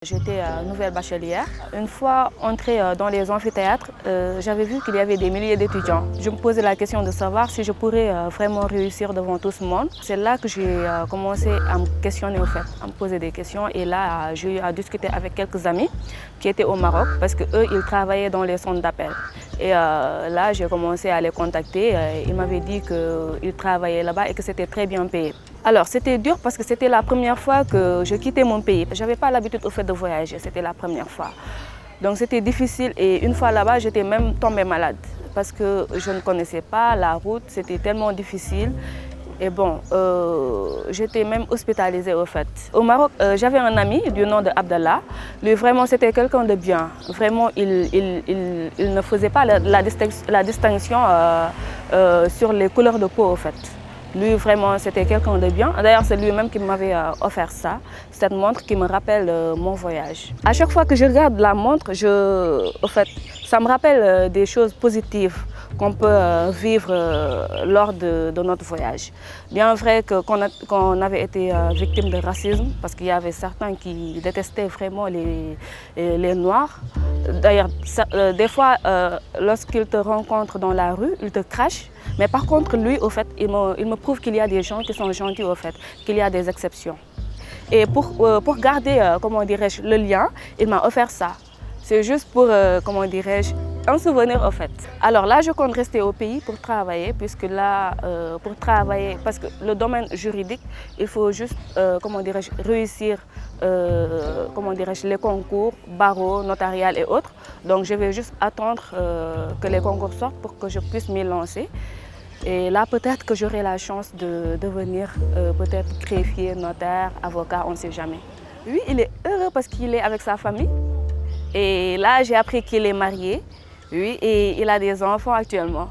J'étais nouvelle bachelière. Une fois entrée dans les amphithéâtres, j'avais vu qu'il y avait des milliers d'étudiants. Je me posais la question de savoir si je pourrais vraiment réussir devant tout ce monde. C'est là que j'ai commencé à me questionner au fait, à me poser des questions. Et là, j'ai eu à discuter avec quelques amis qui étaient au Maroc parce qu'eux, ils travaillaient dans les centres d'appel. Et là, j'ai commencé à les contacter. Ils m'avaient dit qu'ils travaillaient là-bas et que c'était très bien payé. Alors, c'était dur parce que c'était la première fois que je quittais mon pays. Je n'avais pas l'habitude au fait de voyager, c'était la première fois. Donc c'était difficile et une fois là-bas, j'étais même tombée malade parce que je ne connaissais pas la route, c'était tellement difficile. Et bon, j'étais même hospitalisée au fait. Au Maroc, j'avais un ami du nom de Abdallah. Lui, vraiment, c'était quelqu'un de bien. Vraiment, il ne faisait pas la distinction sur les couleurs de peau au fait. Lui, vraiment, c'était quelqu'un de bien. D'ailleurs, c'est lui-même qui m'avait offert ça, cette montre qui me rappelle mon voyage. À chaque fois que je regarde la montre, ça me rappelle des choses positives qu'on peut vivre lors de notre voyage. Bien vrai qu'on avait été victime de racisme, parce qu'il y avait certains qui détestaient vraiment les Noirs. D'ailleurs, des fois, lorsqu'ils te rencontrent dans la rue, ils te crachent. Mais par contre, lui, au fait, il me prouve qu'il y a des gens qui sont gentils, au fait, qu'il y a des exceptions. Et pour garder, comment dirais-je, le lien, il m'a offert ça. C'est juste pour, comment dirais-je, un souvenir, au fait. Alors là, je compte rester au pays pour travailler, puisque là, pour travailler, parce que le domaine juridique, il faut juste, comment dirais-je, réussir, comment dirais-je, les concours, barreau, notarial et autres. Donc je vais juste attendre que les concours sortent pour que je puisse m'y lancer. Et là, peut-être que j'aurai la chance de devenir peut-être greffier, notaire, avocat, on ne sait jamais. Lui, il est heureux parce qu'il est avec sa famille. Et là, j'ai appris qu'il est marié, oui, et il a des enfants actuellement.